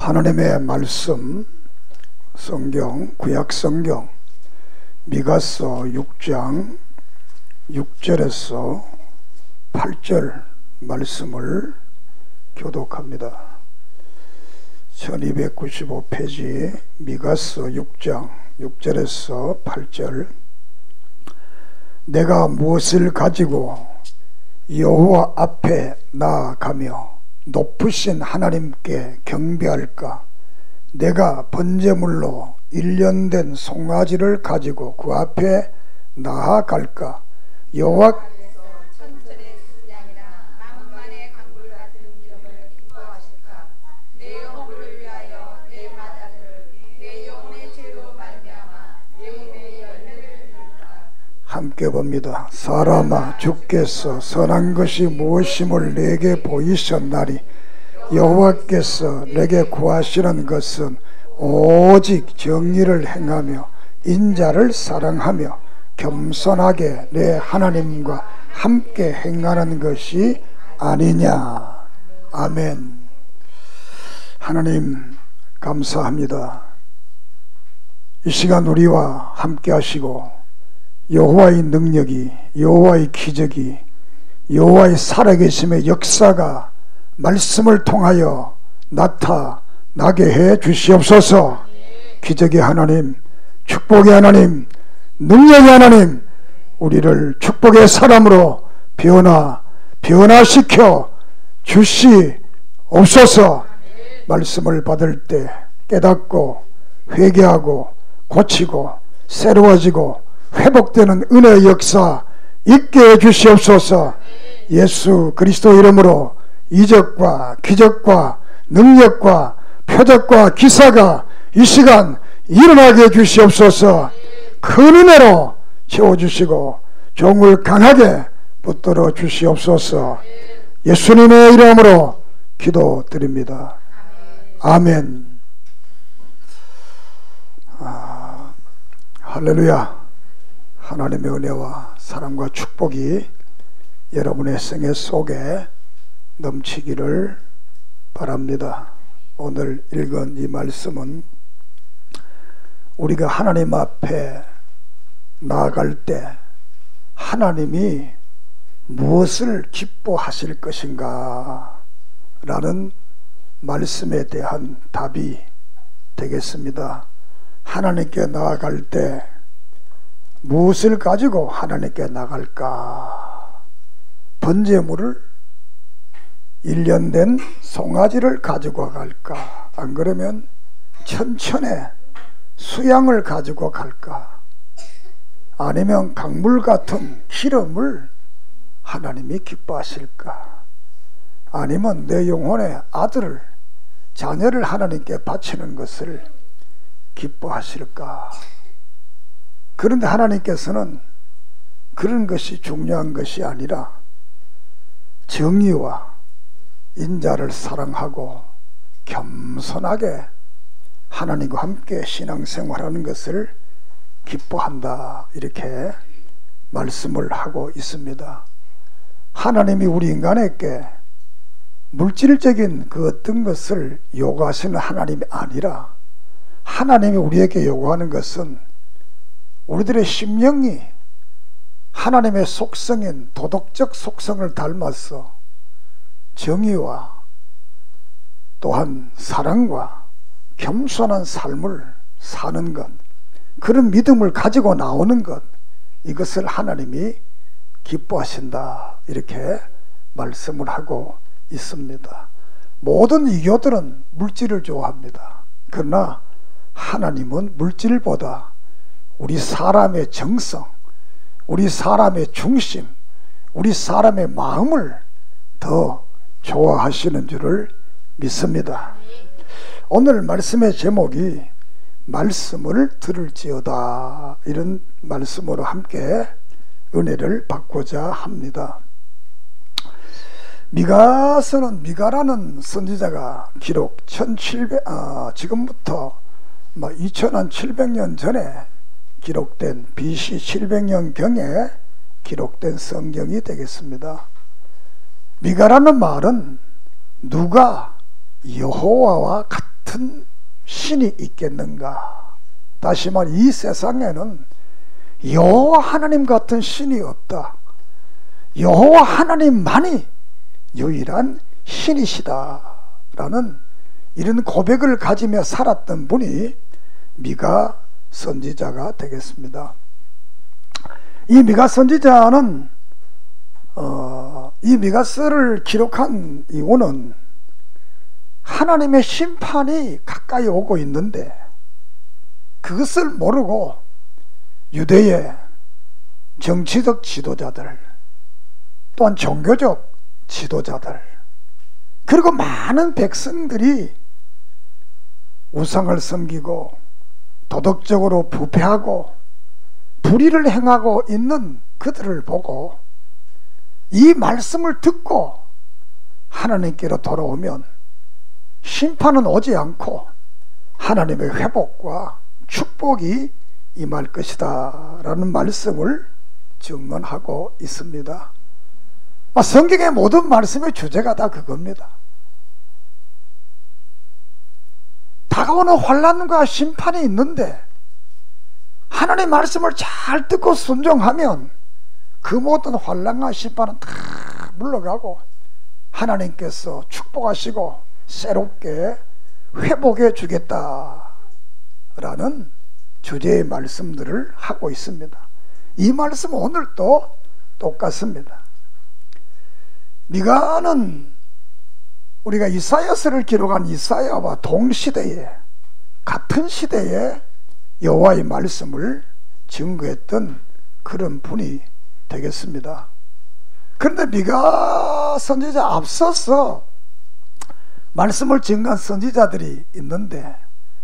하나님의 말씀, 성경, 구약성경 미가서 6장 6절에서 8절 말씀을 교독합니다. 1295페이지 미가서 6장 6절에서 8절. 내가 무엇을 가지고 여호와 앞에 나아가며 높으신 하나님께 경배할까? 내가 번제물로 1년 된 송아지를 가지고 그 앞에 나아갈까? 여호와 함께 봅니다. 사람아, 주께서 선한 것이 무엇임을 내게 보이셨나니 여호와께서 내게 구하시는 것은 오직 정의를 행하며 인자를 사랑하며 겸손하게 내 하나님과 함께 행하는 것이 아니냐. 아멘. 하나님 감사합니다. 이 시간 우리와 함께 하시고 여호와의 능력이, 여호와의 기적이, 여호와의 살아계심의 역사가 말씀을 통하여 나타나게 해 주시옵소서. 기적의 하나님, 축복의 하나님, 능력의 하나님, 우리를 축복의 사람으로 변화시켜 주시옵소서. 말씀을 받을 때 깨닫고 회개하고 고치고 새로워지고 회복되는 은혜의 역사 있게 해 주시옵소서. 예수 그리스도 이름으로 이적과 기적과 능력과 표적과 기사가 이 시간 일어나게 해 주시옵소서. 큰 은혜로 채워주시고 종을 강하게 붙들어 주시옵소서. 예수님의 이름으로 기도드립니다. 아멘. 할렐루야. 하나님의 은혜와 사랑과 축복이 여러분의 생애 속에 넘치기를 바랍니다. 오늘 읽은 이 말씀은 우리가 하나님 앞에 나아갈 때 하나님이 무엇을 기뻐하실 것인가 라는 말씀에 대한 답이 되겠습니다. 하나님께 나아갈 때 무엇을 가지고 하나님께 나갈까? 번제물을 1년 된 송아지를 가지고 갈까? 안 그러면 천천의 수양을 가지고 갈까? 아니면 강물 같은 기름을 하나님이 기뻐하실까? 아니면 내 영혼의 아들을, 자녀를 하나님께 바치는 것을 기뻐하실까? 그런데 하나님께서는 그런 것이 중요한 것이 아니라 정의와 인자를 사랑하고 겸손하게 하나님과 함께 신앙생활하는 것을 기뻐한다, 이렇게 말씀을 하고 있습니다. 하나님이 우리 인간에게 물질적인 그 어떤 것을 요구하시는 하나님이 아니라 하나님이 우리에게 요구하는 것은 우리들의 심령이 하나님의 속성인 도덕적 속성을 닮아서 정의와 또한 사랑과 겸손한 삶을 사는 것, 그런 믿음을 가지고 나오는 것, 이것을 하나님이 기뻐하신다, 이렇게 말씀을 하고 있습니다. 모든 이교들은 물질을 좋아합니다. 그러나 하나님은 물질보다 우리 사람의 정성, 우리 사람의 중심, 우리 사람의 마음을 더 좋아하시는 줄을 믿습니다. 오늘 말씀의 제목이 말씀을 들을지어다, 이런 말씀으로 함께 은혜를 받고자 합니다. 미가서는, 미가라는 선지자가 기록 지금부터 2700년 전에 기록된 BC 700년경에 기록된 성경이 되겠습니다. 미가라는 말은 누가 여호와와 같은 같은 신이 있겠는가? 다시 말해 이 세상에는 여호와 하나님 같은 신이 없다. 여호와 하나님만이 유일한 신이시다 라는 이런 고백을 가지며 살았던 분이 미가 선지자가 되겠습니다. 이 미가 선지자는 이 미가서를 기록한 이유는 하나님의 심판이 가까이 오고 있는데 그것을 모르고 유대의 정치적 지도자들 또한 종교적 지도자들 그리고 많은 백성들이 우상을 섬기고 도덕적으로 부패하고 불의를 행하고 있는 그들을 보고 이 말씀을 듣고 하나님께로 돌아오면 심판은 오지 않고 하나님의 회복과 축복이 임할 것이다 라는 말씀을 증언하고 있습니다. 성경의 모든 말씀의 주제가 다 그겁니다. 다가오는 환난과 심판이 있는데 하나님의 말씀을 잘 듣고 순종하면 그 모든 환난과 심판은 다 물러가고 하나님께서 축복하시고 새롭게 회복해 주겠다라는 주제의 말씀들을 하고 있습니다. 이 말씀은 오늘도 똑같습니다. 미가는 우리가 이사야서를 기록한 이사야와 동시대에 같은 시대에 여호와의 말씀을 증거했던 그런 분이 되겠습니다. 그런데 미가 선지자 앞서서 말씀을 증거한 선지자들이 있는데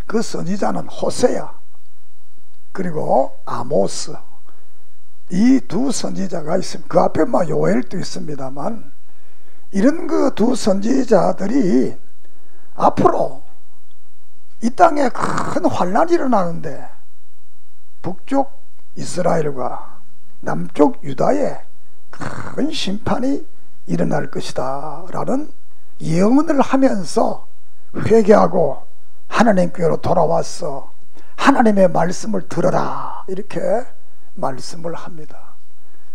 그 선지자는 호세야 그리고 아모스 이 두 선지자가 있습니다. 그 앞에 요엘도 있습니다만 이런 그 두 선지자들이 앞으로 이 땅에 큰 환란이 일어나는데 북쪽 이스라엘과 남쪽 유다에 큰 심판이 일어날 것이다 라는 예언을 하면서 회개하고 하나님께로 돌아와서 하나님의 말씀을 들어라 이렇게 말씀을 합니다.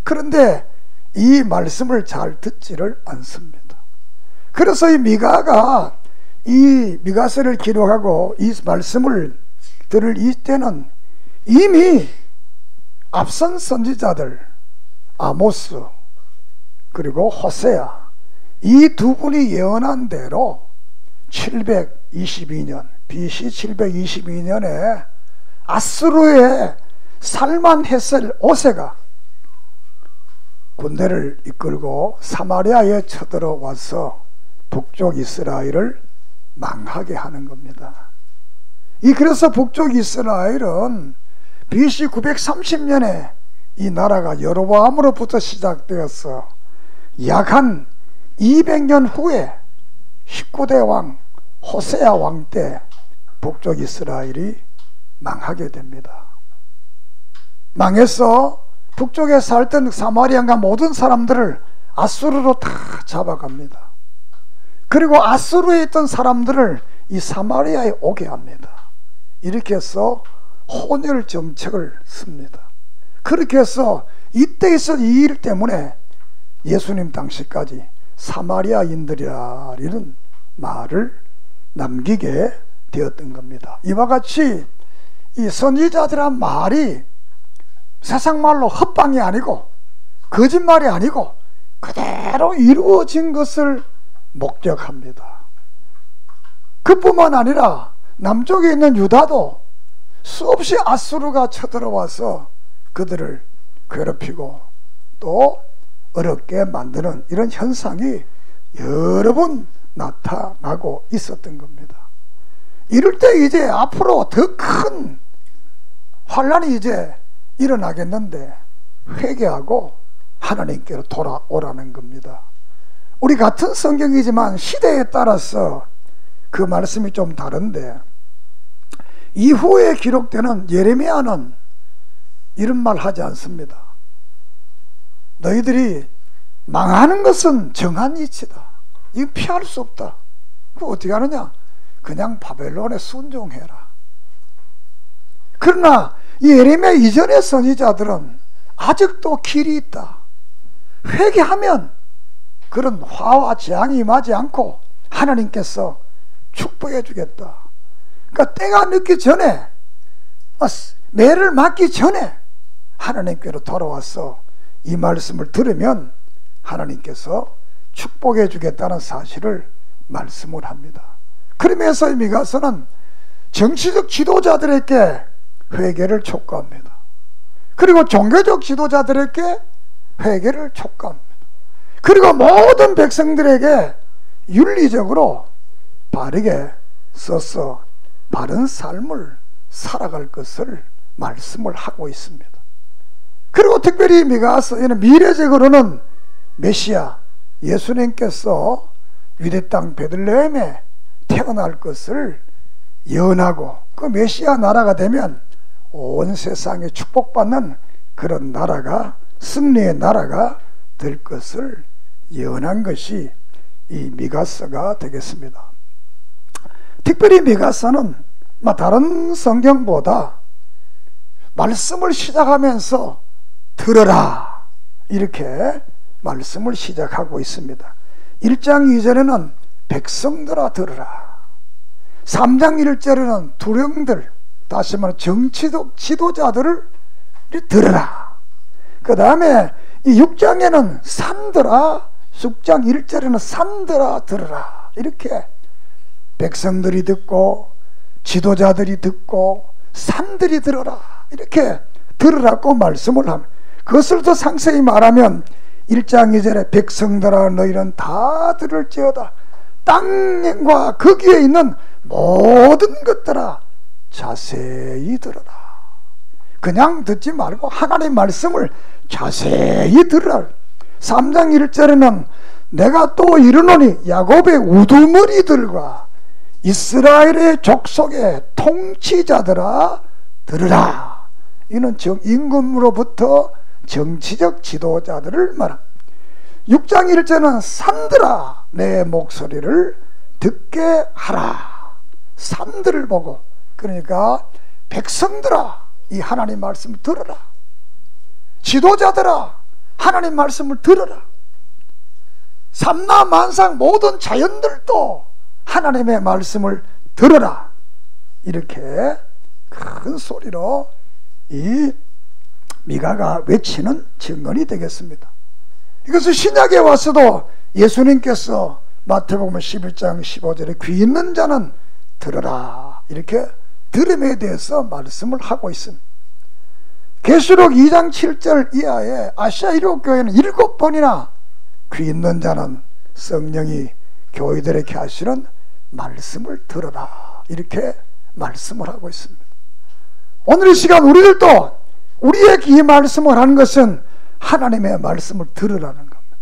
그런데 이 말씀을 잘 듣지를 않습니다. 그래서 이 미가가 이 미가서를 기록하고 이 말씀을 들을 이때는 이미 앞선 선지자들 아모스 그리고 호세야 이 두 분이 예언한 대로 722년 BC 722년에 아수르의 살만헤셀 5세가 군대를 이끌고 사마리아에 쳐들어와서 북쪽 이스라엘을 망하게 하는 겁니다. 그래서 북쪽 이스라엘은 BC 930년에 이 나라가 여로보암으로부터 시작되어서 약 한 200년 후에 19대 왕 호세아 왕 때 북쪽 이스라엘이 망하게 됩니다. 망해서 북쪽에 살던 사마리아가 모든 사람들을 아수르로 다 잡아갑니다. 그리고 아수르에 있던 사람들을 이 사마리아에 오게 합니다. 이렇게 해서 혼혈 정책을 씁니다. 그렇게 해서 이때 있었던 이 일 때문에 예수님 당시까지 사마리아인들이라는 말을 남기게 되었던 겁니다. 이와 같이 이 선지자들한 말이 세상 말로 헛방이 아니고 거짓말이 아니고 그대로 이루어진 것을 목격합니다. 그뿐만 아니라 남쪽에 있는 유다도 수없이 아수르가 쳐들어와서 그들을 괴롭히고 또 어렵게 만드는 이런 현상이 여러 번 나타나고 있었던 겁니다. 이럴 때 이제 앞으로 더 큰 환란이 이제 일어나겠는데 회개하고 하나님께로 돌아오라는 겁니다. 우리 같은 성경이지만 시대에 따라서 그 말씀이 좀 다른데 이후에 기록되는 예레미야는 이런 말 하지 않습니다. 너희들이 망하는 것은 정한 이치다. 이거 피할 수 없다. 그거 어떻게 하느냐? 그냥 바벨론에 순종해라. 그러나 이 예레미야 이전의 선지자들은 아직도 길이 있다. 회개하면 그런 화와 재앙이 임하지 않고 하나님께서 축복해 주겠다. 그러니까 때가 늦기 전에, 매를 맞기 전에 하나님께로 돌아와서 이 말씀을 들으면 하나님께서 축복해 주겠다는 사실을 말씀을 합니다. 그러면서 이 미가서는 정치적 지도자들에게 회개를 촉구합니다. 그리고 종교적 지도자들에게 회개를 촉구합니다. 그리고 모든 백성들에게 윤리적으로 바르게 써서 바른 삶을 살아갈 것을 말씀을 하고 있습니다. 그리고 특별히 미가서에는 미래적으로는 메시아 예수님께서 유대 땅 베들레헴에 태어날 것을 예언하고 그 메시아 나라가 되면 온 세상에 축복받는 그런 나라가, 승리의 나라가 될 것을 예언한 것이 이 미가서가 되겠습니다. 특별히 미가서는 다른 성경보다 말씀을 시작하면서 들어라 이렇게 말씀을 시작하고 있습니다. 1장 2절에는 백성들아 들으라, 3장 1절에는 두령들, 다시 말해 정치적 지도자들을 들으라. 그 다음에 이 6장에는 산들아, 6장 1절에는 산들아 들으라, 이렇게 백성들이 듣고 지도자들이 듣고 산들이 들어라, 이렇게 들으라고 말씀을 합니다. 그것을 더 상세히 말하면 1장 2절에 백성들아 너희는 다 들을지어다, 땅과 거기에 있는 모든 것들아 자세히 들어라. 그냥 듣지 말고 하나님의 말씀을 자세히 들으라. 3장 1절에는 내가 또 이르노니 야곱의 우두머리들과 이스라엘의 족속의 통치자들아 들으라. 이는 임금으로부터 정치적 지도자들을 말합니다. 6장 1절은 산들아 내 목소리를 듣게 하라. 산들을 보고, 그러니까 백성들아 이 하나님 말씀을 들어라. 지도자들아 하나님 말씀을 들어라. 삼라만상 모든 자연들도 하나님의 말씀을 들어라. 이렇게 큰 소리로 이 미가가 외치는 증언이 되겠습니다. 이것은 신약에 와서도 예수님께서 마태복음 11장 15절에 귀 있는 자는 들어라, 이렇게 들음에 대해서 말씀을 하고 있습니다. 계시록 2장 7절 이하에 아시아 1호 교회는 7번이나 귀 있는 자는 성령이 교회들에게 하시는 말씀을 들어라, 이렇게 말씀을 하고 있습니다. 오늘 이 시간 우리들도 우리에게 이 말씀을 하는 것은 하나님의 말씀을 들으라는 겁니다.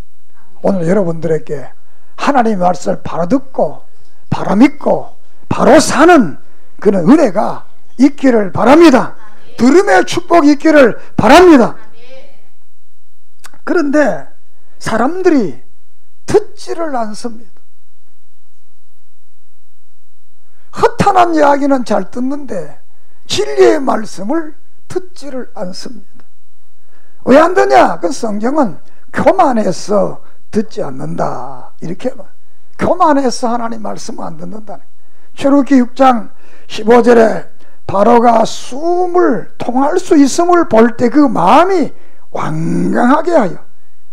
오늘 여러분들에게 하나님의 말씀을 바로 듣고 바로 믿고 바로 사는 그런 은혜가 있기를 바랍니다. 들음의 축복이 있기를 바랍니다. 그런데 사람들이 듣지를 않습니다. 허탄한 이야기는 잘 듣는데 진리의 말씀을 듣지를 않습니다. 왜 안 듣냐? 그 성경은 교만해서 듣지 않는다, 이렇게 교만해서 하나님 말씀을 안 듣는다. 출애굽기 6장 15절에 바로가 숨을 통할 수 있음을 볼 때 그 마음이 완강하게 하여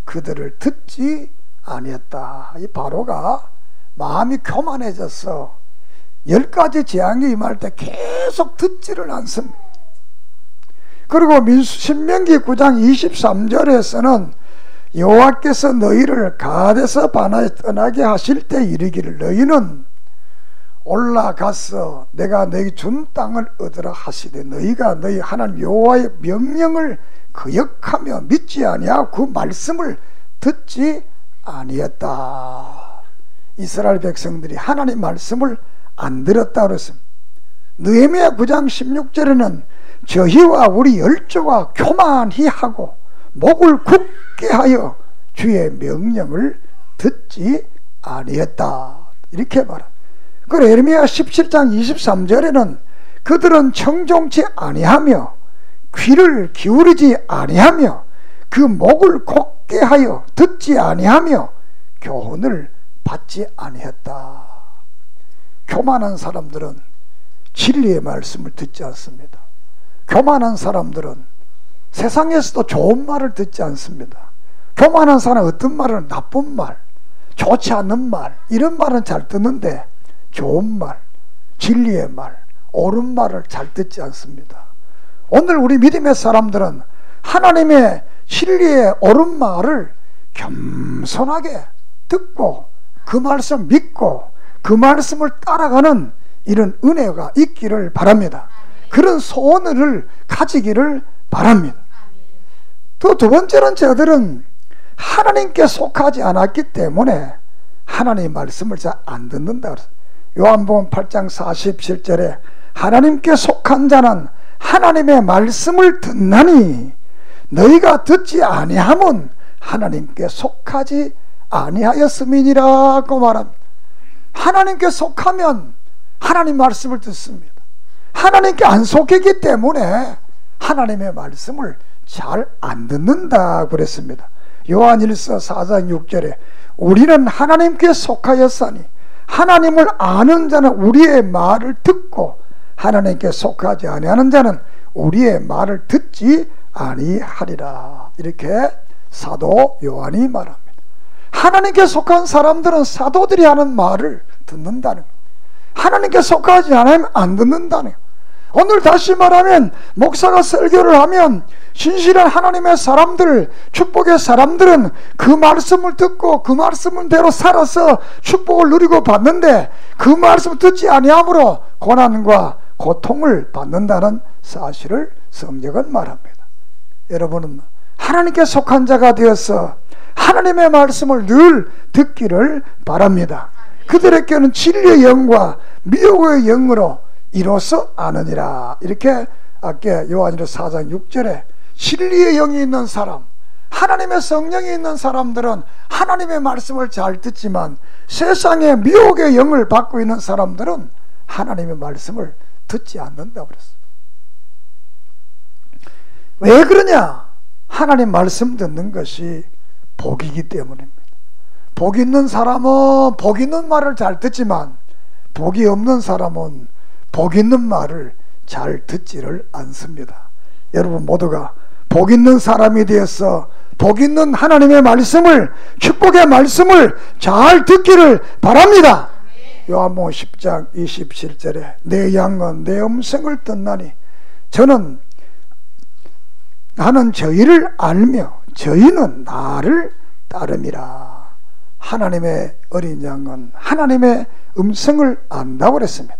그들을 듣지 아니했다. 이 바로가 마음이 교만해져서 10가지 재앙이 임할 때 계속 듣지를 않습니다. 그리고 신명기 9장 23절에서는 여호와께서 너희를 가데스 바나에 떠나게 하실 때 이르기를 너희는 올라가서 내가 너희 준 땅을 얻으라 하시되 너희가 너희 하나님 여호와의 명령을 거역하며 믿지 아니하고 그 말씀을 듣지 아니했다. 이스라엘 백성들이 하나님 말씀을 안 들었다 그랬습니다. 느헤미야 9장 16절에는 저희와 우리 열조가 교만히 하고 목을 굳게 하여 주의 명령을 듣지 아니했다, 이렇게 말합니다. 그리고 예레미야 17장 23절에는 그들은 청종치 아니하며 귀를 기울이지 아니하며 그 목을 곧게 하여 듣지 아니하며 교훈을 받지 아니했다. 교만한 사람들은 진리의 말씀을 듣지 않습니다. 교만한 사람들은 세상에서도 좋은 말을 듣지 않습니다. 교만한 사람은 어떤 말은 나쁜 말, 좋지 않는 말, 이런 말은 잘 듣는데 좋은 말, 진리의 말, 옳은 말을 잘 듣지 않습니다. 오늘 우리 믿음의 사람들은 하나님의 진리의 옳은 말을 겸손하게 듣고 그 말씀을 믿고 그 말씀을 따라가는 이런 은혜가 있기를 바랍니다. 그런 소원을 가지기를 바랍니다. 또 두 번째는 저들은 하나님께 속하지 않았기 때문에 하나님의 말씀을 잘 안 듣는다. 요한복음 8장 47절에 하나님께 속한 자는 하나님의 말씀을 듣나니 너희가 듣지 아니함은 하나님께 속하지 아니하였음이니라고 말합니다. 하나님께 속하면 하나님 말씀을 듣습니다. 하나님께 안 속했기 때문에 하나님의 말씀을 잘 안 듣는다 그랬습니다. 요한일서 4장 6절에 우리는 하나님께 속하였사니 하나님을 아는 자는 우리의 말을 듣고 하나님께 속하지 아니하는 자는 우리의 말을 듣지 아니하리라. 이렇게 사도 요한이 말합니다. 하나님께 속한 사람들은 사도들이 하는 말을 듣는다는 거예요. 하나님께 속하지 않으면 안 듣는다는 거예요. 오늘 다시 말하면 목사가 설교를 하면 신실한 하나님의 사람들, 축복의 사람들은 그 말씀을 듣고 그 말씀대로 살아서 축복을 누리고 받는데 그 말씀을 듣지 아니함으로 고난과 고통을 받는다는 사실을 성경은 말합니다. 여러분은 하나님께 속한 자가 되어서 하나님의 말씀을 늘 듣기를 바랍니다. 그들에게는 진리의 영과 미혹의 영으로 이로써 아느니라. 이렇게 아까 요한일서 4장 6절에 진리의 영이 있는 사람, 하나님의 성령이 있는 사람들은 하나님의 말씀을 잘 듣지만 세상의 미혹의 영을 받고 있는 사람들은 하나님의 말씀을 듣지 않는다고 그랬어요. 왜 그러냐? 하나님 말씀 듣는 것이 복이기 때문입니다. 복 있는 사람은 복 있는 말을 잘 듣지만 복이 없는 사람은 복 있는 말을 잘 듣지를 않습니다. 여러분 모두가 복 있는 사람이 되어서 복 있는 하나님의 말씀을, 축복의 말씀을 잘 듣기를 바랍니다. 요한복음 10장 27절에 내 양은 내 음성을 듣나니 나는 저희를 알며 저희는 나를 따름이라. 하나님의 어린 양은 하나님의 음성을 안다고 그랬습니다.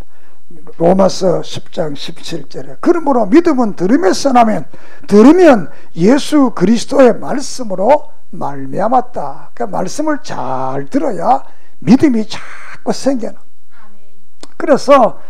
로마서 10장 17절에 그러므로 믿음은 들음에서 나면 들으면 예수 그리스도의 말씀으로 말미암았다. 그러니까 말씀을 잘 들어야 믿음이 자꾸 생겨나. 그래서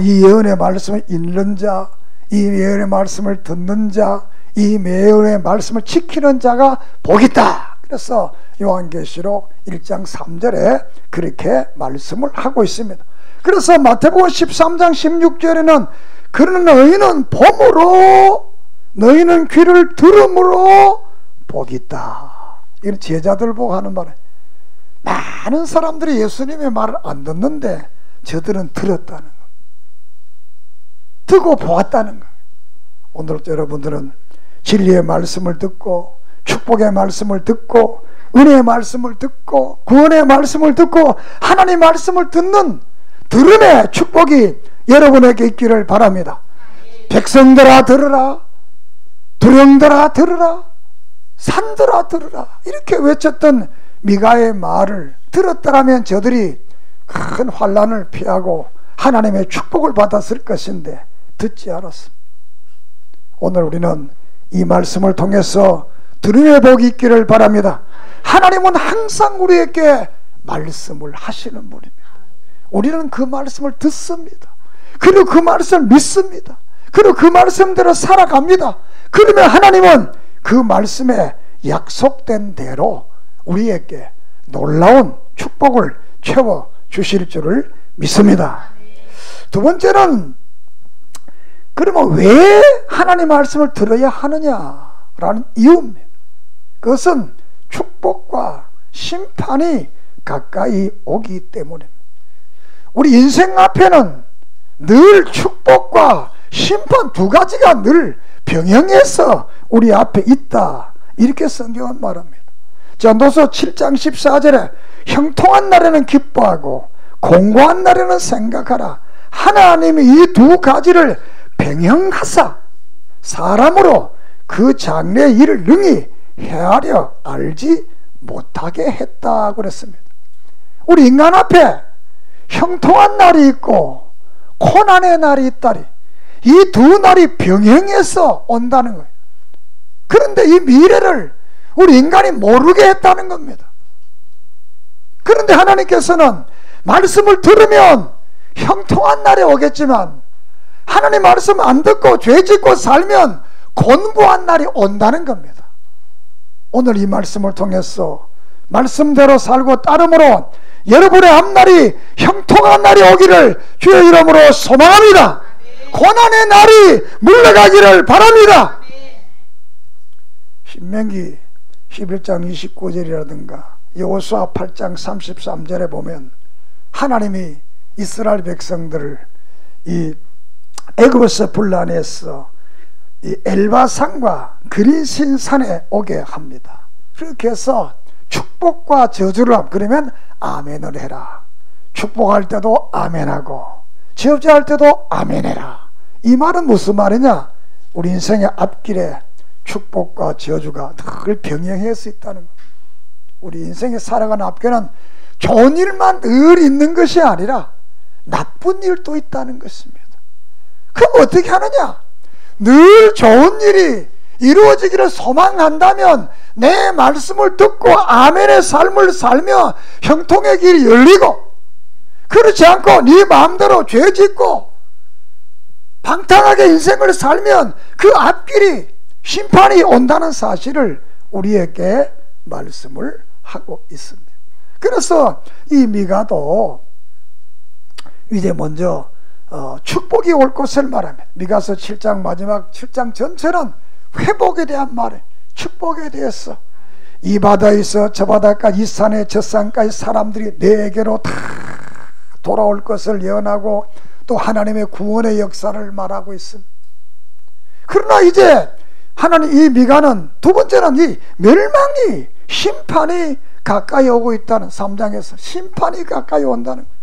이 예언의 말씀을 읽는 자, 이 예언의 말씀을 듣는 자, 이 예언의 말씀을 지키는 자가 복있다. 그래서 요한계시록 1장 3절에 그렇게 말씀을 하고 있습니다. 그래서 마태복음 13장 16절에는 그러나 너희는 봄으로 너희는 귀를 들음으로 복이 있다. 이런 제자들 보고 하는 말은 많은 사람들이 예수님의 말을 안 듣는데 저들은 들었다는 것, 듣고 보았다는 것. 오늘 여러분들은 진리의 말씀을 듣고 축복의 말씀을 듣고 은혜의 말씀을 듣고 구원의 말씀을 듣고 하나님의 말씀을 듣는 들음의 축복이 여러분에게 있기를 바랍니다. 백성들아 들으라, 두령들아 들으라, 산들아 들으라, 이렇게 외쳤던 미가의 말을 들었더라면 저들이 큰 환난을 피하고 하나님의 축복을 받았을 것인데 듣지 않았습니다. 오늘 우리는 이 말씀을 통해서 들음의 복이 있기를 바랍니다. 하나님은 항상 우리에게 말씀을 하시는 분입니다. 우리는 그 말씀을 듣습니다. 그리고 그 말씀을 믿습니다. 그리고 그 말씀대로 살아갑니다. 그러면 하나님은 그 말씀에 약속된 대로 우리에게 놀라운 축복을 채워 주실 줄을 믿습니다. 두 번째는 그러면 왜 하나님의 말씀을 들어야 하느냐라는 이유입니다. 그것은 축복과 심판이 가까이 오기 때문입니다. 우리 인생 앞에는 늘 축복과 심판 두 가지가 늘 병행해서 우리 앞에 있다, 이렇게 성경은 말합니다. 전도서 7장 14절에 형통한 날에는 기뻐하고 공고한 날에는 생각하라. 하나님이 이 두 가지를 병행하사 사람으로 그 장래의 일을 능히 헤아려 알지 못하게 했다고 그랬습니다. 우리 인간 앞에 형통한 날이 있고 고난의 날이 있다리, 이 두 날이 병행해서 온다는 거예요. 그런데 이 미래를 우리 인간이 모르게 했다는 겁니다. 그런데 하나님께서는 말씀을 들으면 형통한 날이 오겠지만 하나님 말씀 안 듣고 죄 짓고 살면 곤고한 날이 온다는 겁니다. 오늘 이 말씀을 통해서 말씀대로 살고 따름으로 여러분의 앞날이 형통한 날이 오기를 주의 이름으로 소망합니다. 고난의 날이 물러가기를 바랍니다. 신명기 11장 29절이라든가 여호수아 8장 33절에 보면 하나님이 이스라엘 백성들을 이 애굽에서 불러내서 이 엘바산과 그리신 산에 오게 합니다. 그렇게 해서 축복과 저주를 하면, 그러면 아멘을 해라. 축복할 때도 아멘하고 저주할 때도 아멘해라. 이 말은 무슨 말이냐? 우리 인생의 앞길에 축복과 저주가 늘 병행할 수 있다는 것. 우리 인생에 살아가는 앞길은 좋은 일만 늘 있는 것이 아니라 나쁜 일도 있다는 것입니다. 그럼 어떻게 하느냐? 늘 좋은 일이 이루어지기를 소망한다면 내 말씀을 듣고 아멘의 삶을 살며 형통의 길이 열리고, 그렇지 않고 네 마음대로 죄 짓고 방탕하게 인생을 살면 그 앞길이 심판이 온다는 사실을 우리에게 말씀을 하고 있습니다. 그래서 이 미가도 이제 먼저 축복이 올 것을 말합니다. 미가서 7장 마지막 7장 전체는 회복에 대한 말이에요. 축복에 대해서 이 바다에서 저 바다까지 이 산에 저 산까지 사람들이 내게로 다 돌아올 것을 예언하고 또 하나님의 구원의 역사를 말하고 있습니다. 그러나 이제 하나님 이 미가는 두 번째는 이 멸망이 심판이 가까이 오고 있다는 3장에서 심판이 가까이 온다는 거예요.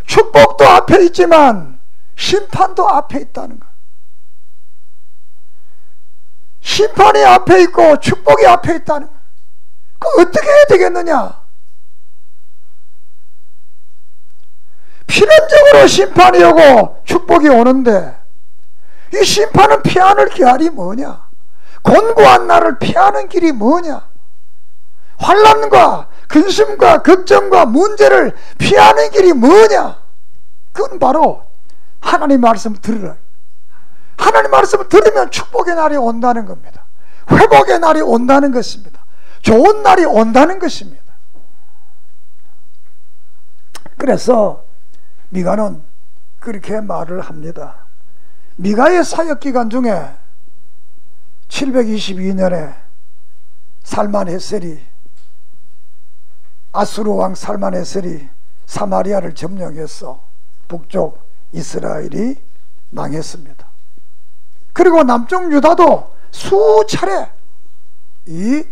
축복도 앞에 있지만 심판도 앞에 있다는 거예요. 심판이 앞에 있고 축복이 앞에 있다는 거예요. 그럼 어떻게 해야 되겠느냐? 필연적으로 심판이 오고 축복이 오는데 이 심판은 피하는 길이 뭐냐? 곤고한 날을 피하는 길이 뭐냐? 환난과 근심과 걱정과 문제를 피하는 길이 뭐냐? 그건 바로 하나님 말씀을 들으라. 하나님 말씀을 들으면 축복의 날이 온다는 겁니다. 회복의 날이 온다는 것입니다. 좋은 날이 온다는 것입니다. 그래서 미가는 그렇게 말을 합니다. 미가의 사역기간 중에 722년에 살만헤셀이, 아수르 왕 살만헤셀이 사마리아를 점령해서 북쪽 이스라엘이 망했습니다. 그리고 남쪽 유다도 수차례 이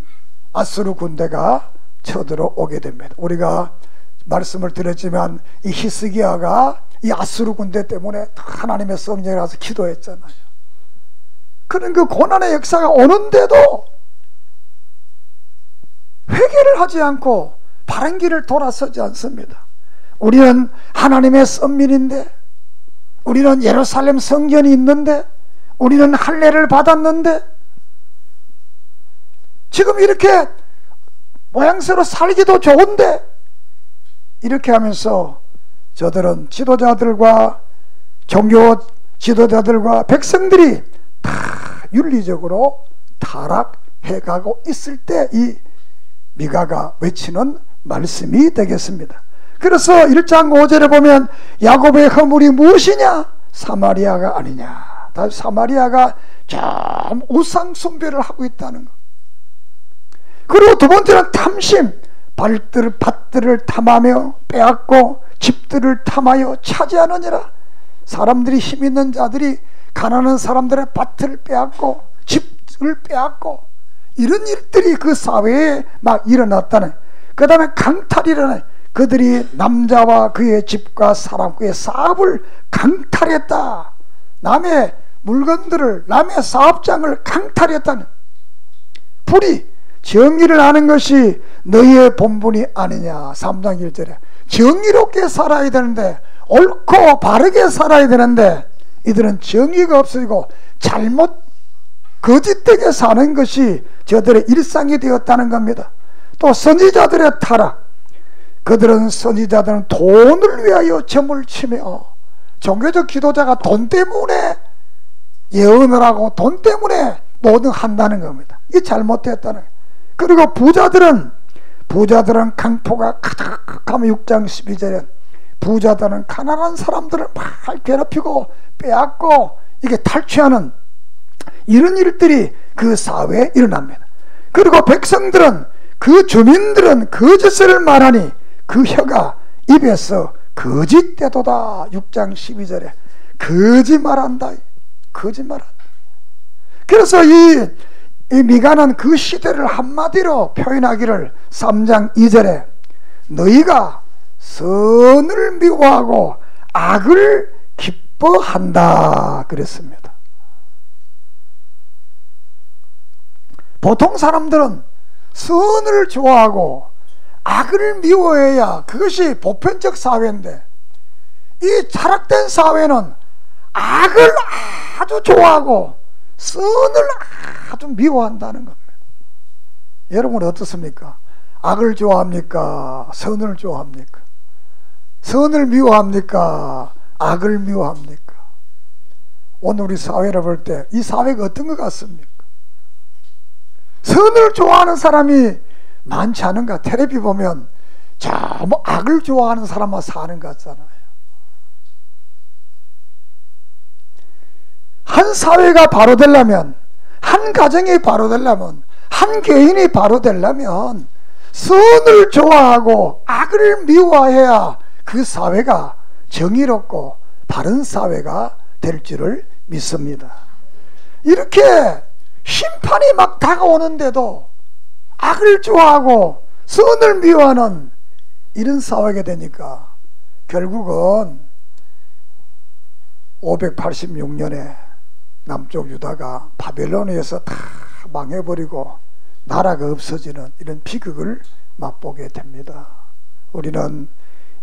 아수르 군대가 쳐들어오게 됩니다. 우리가 말씀을 드렸지만 이 히스기야가 이 아수르 군대 때문에 하나님의 성전에 가서 기도했잖아요. 그런 그 고난의 역사가 오는데도 회개를 하지 않고 바른 길을 돌아서지 않습니다. 우리는 하나님의 선민인데, 우리는 예루살렘 성전이 있는데, 우리는 할례를 받았는데, 지금 이렇게 모양새로 살기도 좋은데, 이렇게 하면서 저들은 지도자들과 종교 지도자들과 백성들이 다 윤리적으로 타락해가고 있을 때 이 미가가 외치는 말씀이 되겠습니다. 그래서 1장 5절에 보면 야곱의 허물이 무엇이냐? 사마리아가 아니냐. 다시 사마리아가 참 우상 숭배를 하고 있다는 것. 그리고 두 번째는 탐심. 밭들을 탐하며 빼앗고 집들을 탐하여 차지하느니라. 사람들이 힘 있는 자들이 가난한 사람들의 밭을 빼앗고 집을 빼앗고 이런 일들이 그 사회에 막 일어났다네. 그 다음에 강탈이라네. 그들이 남자와 그의 집과 사람 그의 사업을 강탈했다. 남의 물건들을 남의 사업장을 강탈했다는. 불의 정의를 하는 것이 너희의 본분이 아니냐. 3장 1절에 정의롭게 살아야 되는데 옳고 바르게 살아야 되는데 이들은 정의가 없어지고 잘못 거짓되게 사는 것이 저들의 일상이 되었다는 겁니다. 또 선지자들의 타락. 그들은 선지자들은 돈을 위하여 점을 치며 종교적 지도자가 돈 때문에 예언을 하고 돈 때문에 모든 한다는 겁니다. 이 잘못됐다는 거예요. 그리고 부자들은 강포가 가득하면 6장 12절에 부자들은 가난한 사람들을 막 괴롭히고 빼앗고 이게 탈취하는 이런 일들이 그 사회에 일어납니다. 그리고 백성들은 그 주민들은 거짓을 말하니 그 혀가 입에서 거짓되도다. 6장 12절에 거짓말한다. 거짓말한다. 그래서 이 미가는 그 시대를 한마디로 표현하기를 3장 2절에 너희가 선을 미워하고 악을 기뻐한다 그랬습니다. 보통 사람들은 선을 좋아하고 악을 미워해야 그것이 보편적 사회인데 이 타락된 사회는 악을 아주 좋아하고 선을 아주 미워한다는 겁니다. 여러분은 어떻습니까? 악을 좋아합니까? 선을 좋아합니까? 선을 미워합니까? 악을 미워합니까? 오늘 우리 사회를 볼 때 이 사회가 어떤 것 같습니까? 선을 좋아하는 사람이 많지 않은가? 텔레비 보면 뭐 악을 좋아하는 사람만 사는 것 같잖아요. 한 사회가 바로 되려면, 한 가정이 바로 되려면, 한 개인이 바로 되려면 선을 좋아하고 악을 미워해야 그 사회가 정의롭고 바른 사회가 될 줄을 믿습니다. 이렇게 심판이 막 다가오는데도 악을 좋아하고 선을 미워하는 이런 사회가 되니까 결국은 586년에 남쪽 유다가 바벨론에서 다 망해버리고 나라가 없어지는 이런 비극을 맛보게 됩니다. 우리는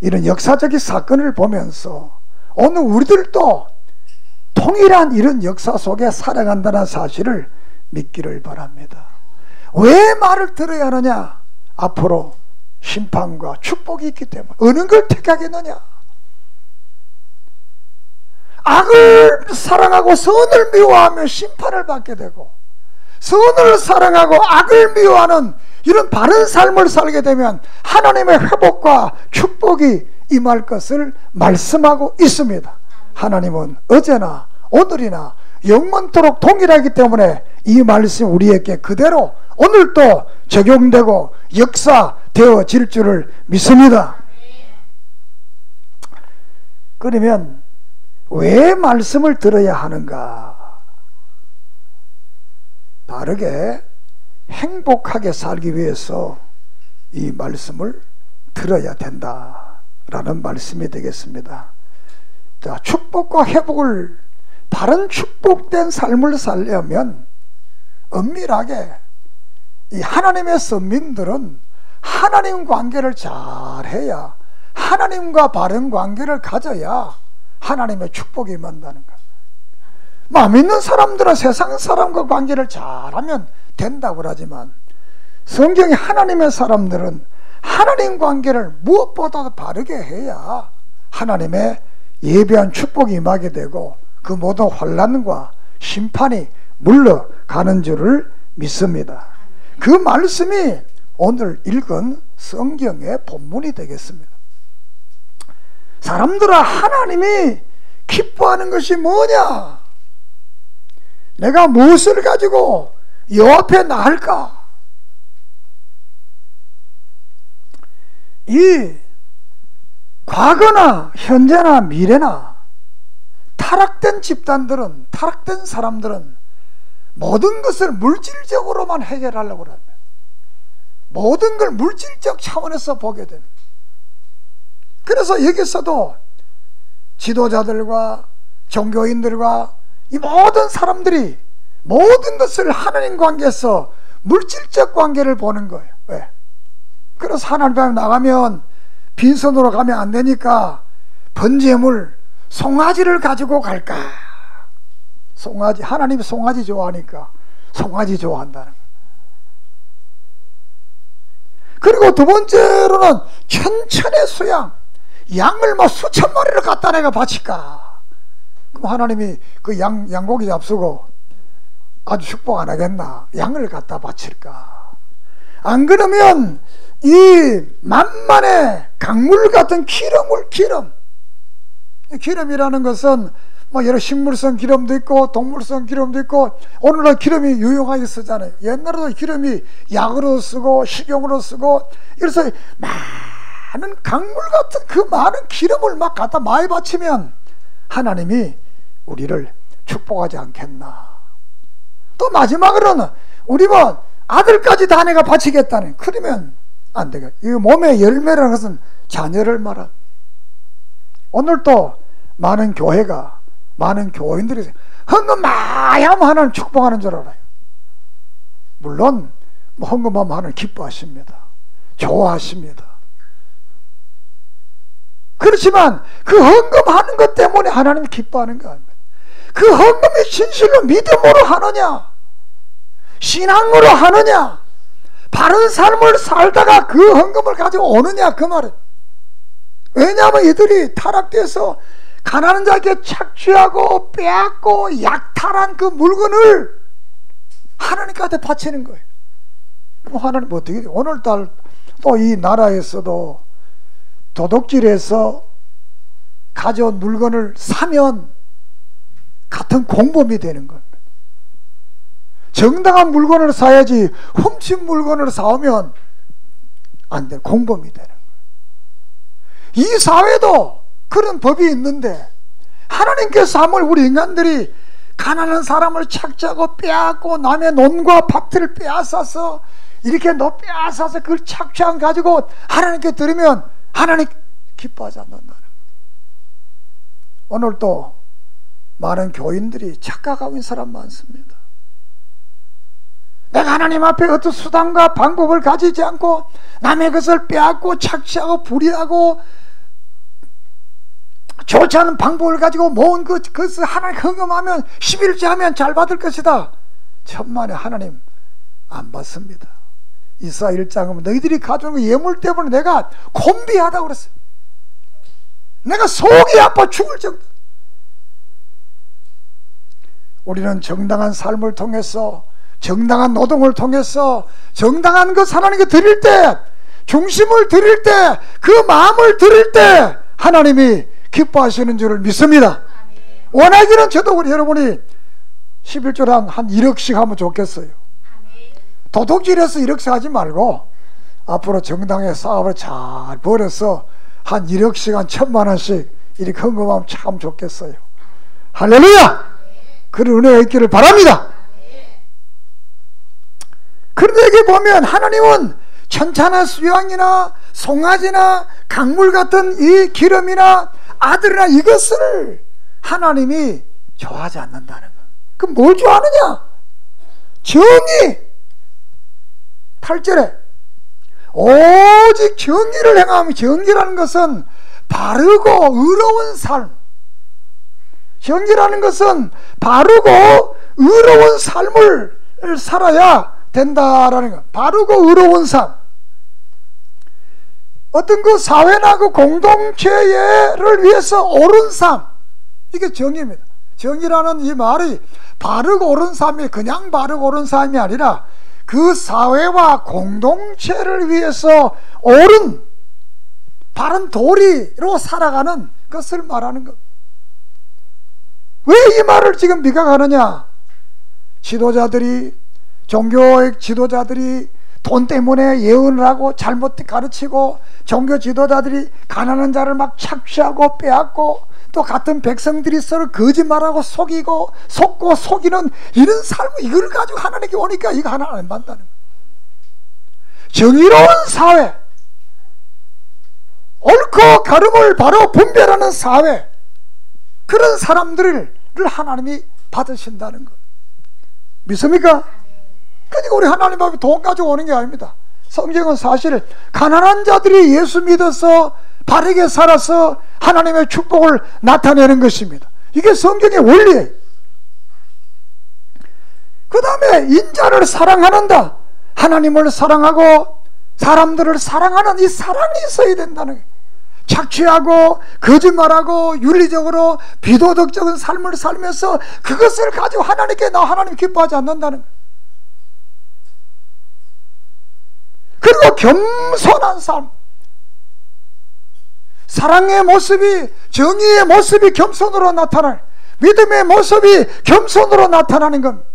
이런 역사적인 사건을 보면서 오늘 우리들도 통일한 이런 역사 속에 살아간다는 사실을 믿기를 바랍니다. 왜 말을 들어야 하느냐? 앞으로 심판과 축복이 있기 때문에. 어느 걸 택하겠느냐? 악을 사랑하고 선을 미워하며 심판을 받게 되고, 선을 사랑하고 악을 미워하는 이런 바른 삶을 살게 되면 하나님의 회복과 축복이 임할 것을 말씀하고 있습니다. 하나님은 어제나 오늘이나 영원토록 동일하기 때문에 이 말씀이 우리에게 그대로 오늘도 적용되고 역사되어질 줄을 믿습니다. 그러면 왜 말씀을 들어야 하는가? 바르게 행복하게 살기 위해서 이 말씀을 들어야 된다라는 말씀이 되겠습니다. 자, 축복과 회복을, 바른 축복된 삶을 살려면 엄밀하게 이 하나님의 선민들은 하나님 관계를 잘해야, 하나님과 바른 관계를 가져야 하나님의 축복이 임한다는 것. 마음 있는 사람들은 세상 사람과 관계를 잘하면 된다고 하지만 성경의 하나님의 사람들은 하나님 관계를 무엇보다도 바르게 해야 하나님의 예비한 축복이 임하게 되고 그 모든 환난과 심판이 물러가는 줄을 믿습니다. 그 말씀이 오늘 읽은 성경의 본문이 되겠습니다. 사람들아, 하나님이 기뻐하는 것이 뭐냐? 내가 무엇을 가지고 여호와 앞에 나갈까? 이 과거나 현재나 미래나 타락된 집단들은, 타락된 사람들은 모든 것을 물질적으로만 해결하려고 합니다. 모든 걸 물질적 차원에서 보게 됩니다. 그래서 여기서도 지도자들과 종교인들과 이 모든 사람들이 모든 것을 하나님 관계에서 물질적 관계를 보는 거예요. 왜? 그래서 하나님 앞에 나가면 빈손으로 가면 안 되니까 번제물 송아지를 가지고 갈까? 송아지, 하나님이 송아지 좋아하니까 송아지 좋아한다는 거예요. 그리고 두 번째로는 천천의 수양, 양을 막 수천 마리를 갖다 내가 바칠까? 그럼 하나님이 그 양고기 잡수고 아주 축복 안 하겠나? 양을 갖다 바칠까? 안 그러면 이 만만의 강물 같은 기름이라는 것은 뭐 여러 식물성 기름도 있고 동물성 기름도 있고, 오늘날 기름이 유용하게 쓰잖아요. 옛날에도 기름이 약으로 쓰고 식용으로 쓰고, 그래서 많은 강물 같은 그 많은 기름을 막 갖다 많이 바치면 하나님이 우리를 축복하지 않겠나. 또 마지막으로는 우리 뭐 아들까지 다 내가 바치겠다는, 그러면 안 되겠다. 이 몸의 열매라는 것은 자녀를 말합니다. 오늘 또 많은 교회가, 많은 교인들이 헌금 많이 하면 하나님 축복하는 줄 알아요. 물론 뭐 헌금하면 하나님 기뻐하십니다. 좋아하십니다. 그렇지만 그 헌금하는 것 때문에 하나님 기뻐하는 거 아닙니다. 그 헌금이 진실로 믿음으로 하느냐, 신앙으로 하느냐, 바른 삶을 살다가 그 헌금을 가지고 오느냐, 그 말은. 왜냐하면 이들이 타락돼서 가난한 자에게 착취하고 빼앗고 약탈한 그 물건을 하나님께 바치는 거예요. 그럼 하나님 어떻게 돼요? 오늘날 또 이 나라에서도 도둑질해서 가져온 물건을 사면 같은 공범이 되는 겁니다. 정당한 물건을 사야지 훔친 물건을 사오면 안 돼, 공범이 되는 거예요. 이 사회도 그런 법이 있는데, 하나님께서 함을 우리 인간들이 가난한 사람을 착취하고 빼앗고 남의 논과 밭을 빼앗아서 이렇게 빼앗아서 그걸 착취한 가지고 하나님께 드리면 하나님 기뻐하지 않는다는 거예요. 오늘 또 많은 교인들이 착각하고 있는 사람 많습니다. 내가 하나님 앞에 어떤 수단과 방법을 가지지 않고 남의 것을 빼앗고 착취하고 불의하고 좋지 않은 방법을 가지고 모은 그것을 하나님 헌금하면 11조 하면 잘 받을 것이다. 천만에 하나님 안 받습니다. 이사 1장은 너희들이 가져온 그 예물 때문에 내가 곤비하다고 그랬어요. 내가 속이 아파 죽을 정도. 우리는 정당한 삶을 통해서, 정당한 노동을 통해서 정당한 것 하나님께 드릴 때, 중심을 드릴 때, 그 마음을 드릴 때 하나님이 기뻐하시는 줄을 믿습니다. 원하기는 저도 우리 여러분이 11조를 한 1억씩 하면 좋겠어요. 도둑질해서 1억씩 하지 말고 앞으로 정당의 사업을 잘 벌여서 한 1억씩 한 1,000만 원씩 이렇게 헌금하면 참 좋겠어요. 할렐루야! 그런 은혜가 있기를 바랍니다. 그런데 여기 보면 하나님은 천찬의 수양이나 송아지나 강물 같은 이 기름이나 아들이나 이것을 하나님이 좋아하지 않는다는 거예요. 그럼 뭘 좋아하느냐? 정의. 8절에 오직 정의를 행하면, 정의라는 것은 바르고 의로운 삶, 정의라는 것은 바르고 의로운 삶을 살아야 된다라는 거. 바르고 의로운 삶, 어떤 그 사회나 그 공동체를 위해서 옳은 삶, 이게 정의입니다. 정의라는 이 말이 바르고 옳은 삶이 그냥 바르고 옳은 삶이 아니라 그 사회와 공동체를 위해서 옳은 바른 도리로 살아가는 것을 말하는 것. 왜 이 말을 지금 미각하느냐? 지도자들이, 종교의 지도자들이 돈 때문에 예언을 하고 잘못 가르치고, 종교 지도자들이 가난한 자를 막 착취하고 빼앗고, 또 같은 백성들이 서로 거짓말하고 속이고 속고 속이는 이런 삶, 이걸 가지고 하나님께 오니까 이거 하나 안 받는다는 거예요. 정의로운 사회, 옳고 그름을 바로 분별하는 사회, 그런 사람들을 하나님이 받으신다는 것 믿습니까? 그러니까 우리 하나님 앞에 돈 가지고 오는 게 아닙니다. 성경은 사실 가난한 자들이 예수 믿어서 바르게 살아서 하나님의 축복을 나타내는 것입니다. 이게 성경의 원리예요. 그 다음에 인자를 사랑하는다, 하나님을 사랑하고 사람들을 사랑하는 이 사랑이 있어야 된다는 거예요. 착취하고 거짓말하고 윤리적으로 비도덕적인 삶을 살면서 그것을 가지고 하나님께 하나님 기뻐하지 않는다는 거예요. 그리고 겸손한 삶, 사랑의 모습이, 정의의 모습이 겸손으로 나타날, 믿음의 모습이 겸손으로 나타나는 겁니다.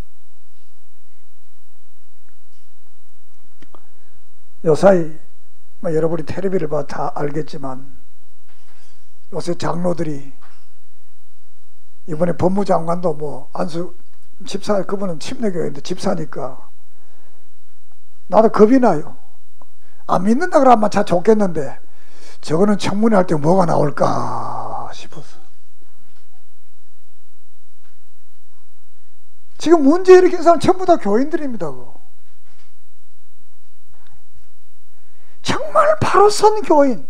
요사이 여러분이 텔레비를 봐 다 알겠지만 요새 장로들이, 이번에 법무장관도 안수 집사, 그분은 침례교회인데 집사니까 나도 겁이 나요. 안 믿는다 그러면 참 좋겠는데 저거는 청문회 할 때 뭐가 나올까 싶어서. 지금 문제 일으킨 사람 전부 다 교인들입니다. 정말 바로 선 교인,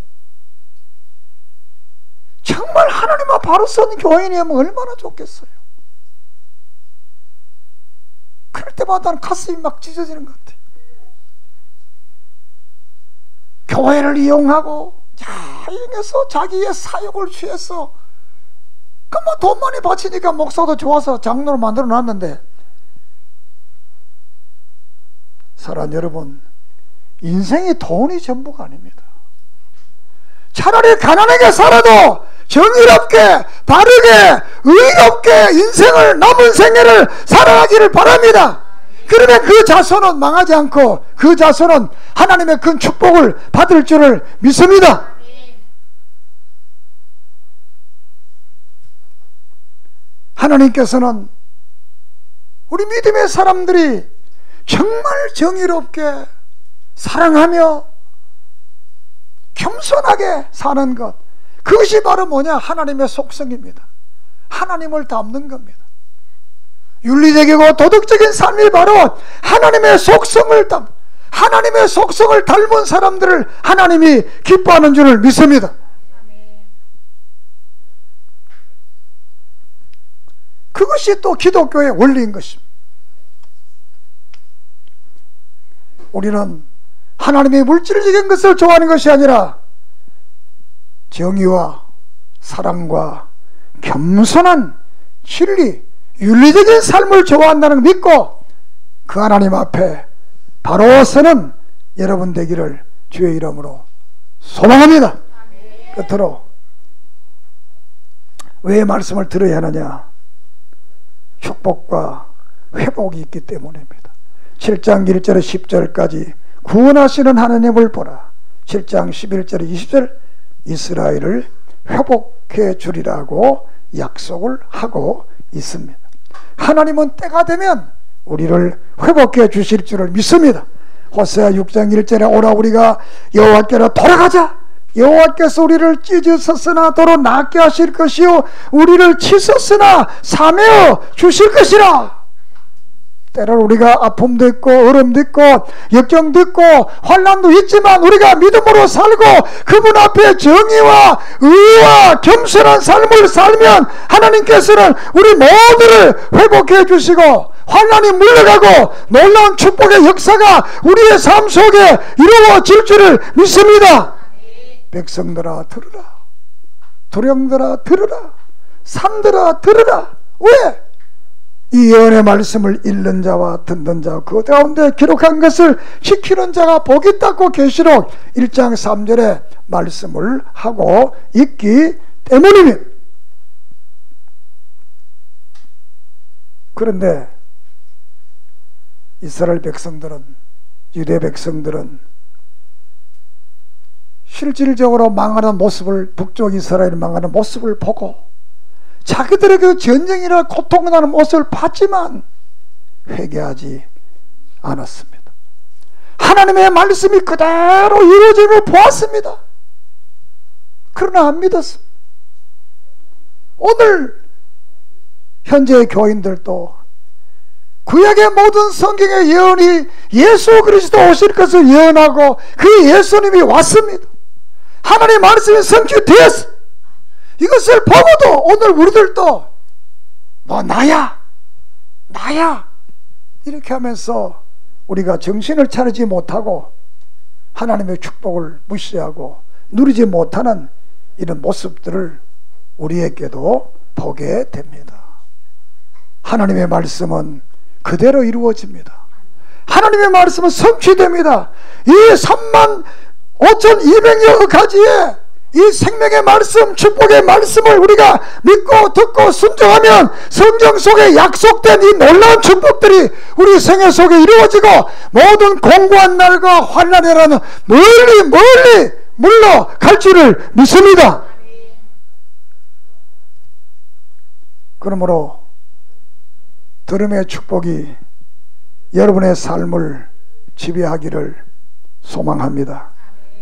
정말 하나님과 바로 선 교인이면 얼마나 좋겠어요. 그럴 때마다 가슴이 막 찢어지는 것 같아요. 교회를 이용하고 이용해서 자기의 사욕을 취해서, 돈 많이 바치니까 목사도 좋아서 장로를 만들어 놨는데, 사랑하는 여러분, 인생이 돈이 전부가 아닙니다. 차라리 가난하게 살아도 정의롭게, 바르게, 의롭게 인생을, 남은 생애를 살아가기를 바랍니다. 그러면 그 자손은 망하지 않고 그 자손은 하나님의 큰 축복을 받을 줄을 믿습니다. 하나님께서는 우리 믿음의 사람들이 정말 정의롭게 사랑하며 겸손하게 사는 것, 그것이 바로 뭐냐? 하나님의 속성입니다. 하나님을 닮는 겁니다. 윤리적이고 도덕적인 삶이 바로 하나님의 속성을 닮은 사람들을 하나님이 기뻐하는 줄을 믿습니다. 그것이 또 기독교의 원리인 것입니다. 우리는 하나님의 물질적인 것을 좋아하는 것이 아니라 정의와 사랑과 겸손한 진리, 윤리적인 삶을 좋아한다는 걸 믿고 그 하나님 앞에 바로 서는 여러분 되기를 주의 이름으로 소망합니다. 끝으로 왜 말씀을 들어야 하느냐? 축복과 회복이 있기 때문입니다. 7장 1절에 10절까지 구원하시는 하나님을 보라. 7장 11절에 20절 이스라엘을 회복해 주리라고 약속을 하고 있습니다. 하나님은 때가 되면 우리를 회복해 주실 줄을 믿습니다. 호세아 6장 1절에 오라 우리가 여호와께로 돌아가자. 여호와께서 우리를 찢으셨으나 도로 낫게 하실 것이요 우리를 치셨으나 사매어 주실 것이라. 때로는 우리가 아픔도 있고 어려움도 있고 역경도 있고 환난도 있지만 우리가 믿음으로 살고 그분 앞에 정의와 의와 겸손한 삶을 살면 하나님께서는 우리 모두를 회복해 주시고 환난이 물러가고 놀라운 축복의 역사가 우리의 삶 속에 이루어질 줄을 믿습니다. 백성들아 들으라, 두령들아 들으라, 산들아 들으라. 왜? 이 예언의 말씀을 읽는 자와 듣는 자, 그 가운데 기록한 것을 지키는 자가 복이 있다고 계시록 1장 3절에 말씀을 하고 있기 때문입니다. 그런데 이스라엘 백성들은, 유대 백성들은 실질적으로 망하는 모습을, 북쪽 이스라엘이 망하는 모습을 보고 자기들의 그 전쟁이나 고통나는 모습을 봤지만 회개하지 않았습니다. 하나님의 말씀이 그대로 이루어짐을 보았습니다. 그러나 안 믿었습니다. 오늘 현재의 교인들도 구약의 모든 성경의 예언이 예수 그리스도 오실 것을 예언하고 그 예수님이 왔습니다. 하나님의 말씀이 성취되었습니다. 이것을 보고도 오늘 우리들도 뭐 나야 이렇게 하면서 우리가 정신을 차리지 못하고 하나님의 축복을 무시하고 누리지 못하는 이런 모습들을 우리에게도 보게 됩니다. 하나님의 말씀은 그대로 이루어집니다. 하나님의 말씀은 성취됩니다. 이 35,200여 가지의 이 생명의 말씀, 축복의 말씀을 우리가 믿고 듣고 순종하면 성경 속에 약속된 이 놀라운 축복들이 우리 생애 속에 이루어지고 모든 공고한 날과 환난이라는 멀리 물러갈 줄을 믿습니다. 그러므로 들음의 축복이 여러분의 삶을 지배하기를 소망합니다.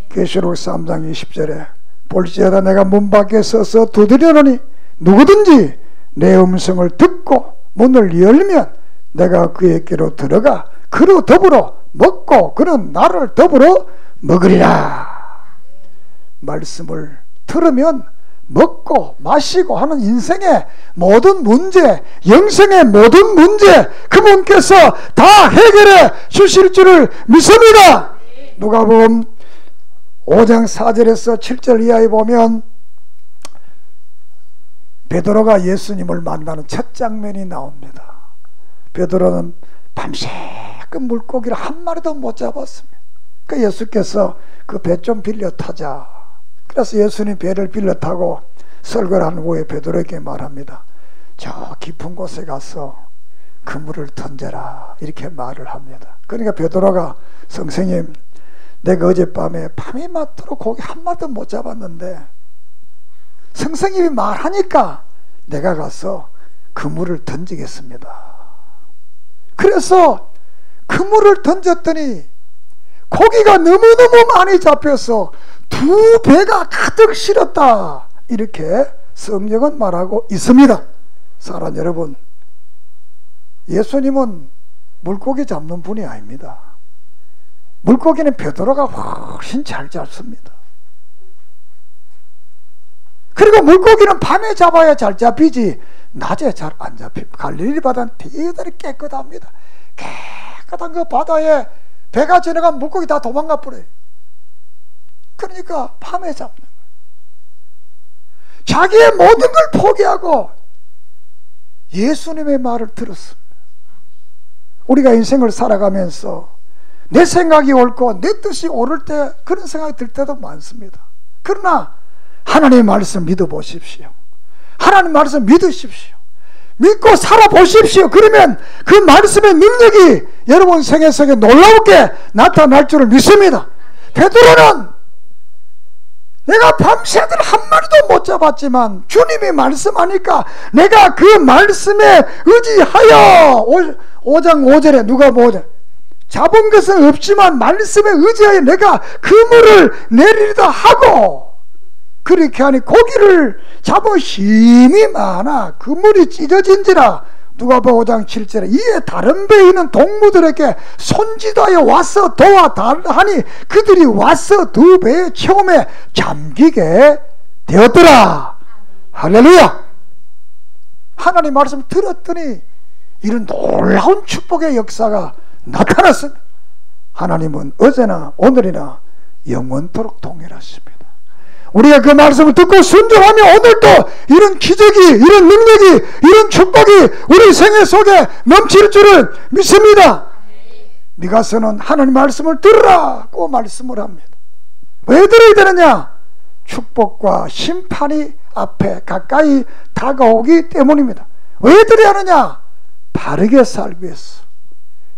계시록 3장 20절에 볼지어다 내가 문 밖에 서서 두드리노니 누구든지 내 음성을 듣고 문을 열면 내가 그에게로 들어가 그로 더불어 먹고 그는 나를 더불어 먹으리라. 말씀을 들으면 먹고 마시고 하는 인생의 모든 문제, 영생의 모든 문제 그분께서 다 해결해 주실 줄을 믿습니다. 누가복음 5장 4절에서 7절 이하에 보면 베드로가 예수님을 만나는 첫 장면이 나옵니다. 베드로는 밤새끔 물고기를 한 마리도 못 잡았습니다. 그 예수께서 그 배 좀 빌려 타자. 그래서 예수님 배를 빌려 타고 설교를 한 후에 베드로에게 말합니다. 저 깊은 곳에 가서 그물을 던져라 이렇게 말을 합니다. 그러니까 베드로가 선생님 내가 어젯밤에 밤이 맞도록 고기 한 마리도 못 잡았는데 선생님이 말하니까 내가 가서 그물을 던지겠습니다. 그래서 그물을 던졌더니 고기가 너무너무 많이 잡혀서 2배가 가득 실었다 이렇게 성경은 말하고 있습니다. 사랑 여러분, 예수님은 물고기 잡는 분이 아닙니다. 물고기는 베드로가 훨씬 잘 잡습니다. 그리고 물고기는 밤에 잡아야 잘 잡히지 낮에 잘 안 잡힙니다. 갈릴리 바다는 대단히 깨끗합니다. 깨끗한 그 바다에 배가 지나가면 물고기 다 도망가 버려요. 그러니까 밤에 잡는 거예요. 자기의 모든 걸 포기하고 예수님의 말을 들었습니다. 우리가 인생을 살아가면서 내 생각이 옳고 내 뜻이 옳을 때 그런 생각이 들 때도 많습니다. 그러나 하나님의 말씀 믿어보십시오. 하나님 말씀 믿으십시오. 믿고 살아보십시오. 그러면 그 말씀의 능력이 여러분 생애 속에 놀랍게 나타날 줄을 믿습니다. 베드로는 내가 밤새들 한 마리도 못 잡았지만 주님이 말씀하니까 내가 그 말씀에 의지하여 5장 5절에 누가 보자 잡은 것은 없지만 말씀에 의지하여 내가 그물을 내리리다 하고 그렇게 하니 고기를 잡은 힘이 많아 그물이 찢어진지라 누가복음 5장 7절에 이에 다른 배에 있는 동무들에게 손짓하여 와서 도와달하니 그들이 와서 2배의 처음에 잠기게 되었더라. 할렐루야. 하나님 말씀 들었더니 이런 놀라운 축복의 역사가 나타났습니다. 하나님은 어제나 오늘이나 영원토록 동일하십니다. 우리가 그 말씀을 듣고 순종하면 오늘도 이런 기적이, 이런 능력이, 이런 축복이 우리 생애 속에 넘칠 줄을 믿습니다. 미가서는 하나님 말씀을 들으라고 말씀을 합니다. 왜 들어야 되느냐? 축복과 심판이 앞에 가까이 다가오기 때문입니다. 왜 들어야 하느냐? 바르게 살기 위해서,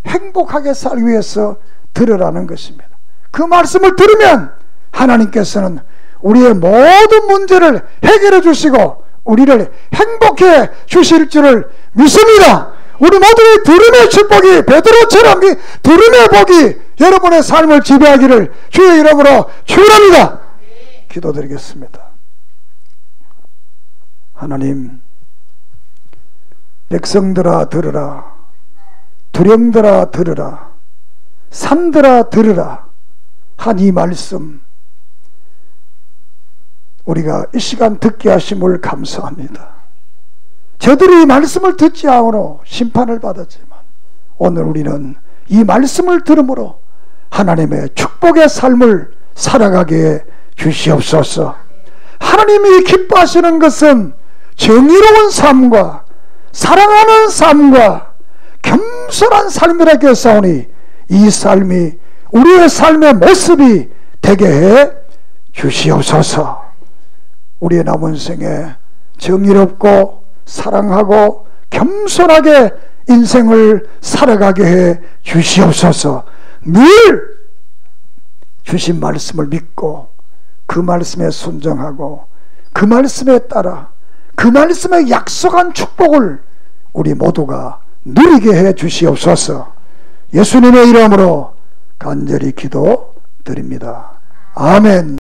행복하게 살기 위해서 들으라는 것입니다. 그 말씀을 들으면 하나님께서는 우리의 모든 문제를 해결해 주시고 우리를 행복해 주실 줄을 믿습니다. 우리 모두의 들음의 축복이, 베드로처럼 들음의 복이 여러분의 삶을 지배하기를 주의 이름으로 축원합니다. 기도드리겠습니다. 하나님, 백성들아 들으라, 두령들아 들으라, 산들아 들으라 한 이 말씀, 우리가 이 시간 듣게 하심을 감사합니다. 저들이 이 말씀을 듣지 않으므로 심판을 받았지만 오늘 우리는 이 말씀을 들음으로 하나님의 축복의 삶을 살아가게 해 주시옵소서. 하나님이 기뻐하시는 것은 정의로운 삶과 사랑하는 삶과 겸손한 삶이라 했사오니 이 삶이 우리의 삶의 모습이 되게 해 주시옵소서. 우리의 남은 생에 정의롭고 사랑하고 겸손하게 인생을 살아가게 해 주시옵소서. 늘 주신 말씀을 믿고 그 말씀에 순종하고 그 말씀에 따라 그 말씀에 약속한 축복을 우리 모두가 누리게 해 주시옵소서. 예수님의 이름으로 간절히 기도드립니다. 아멘.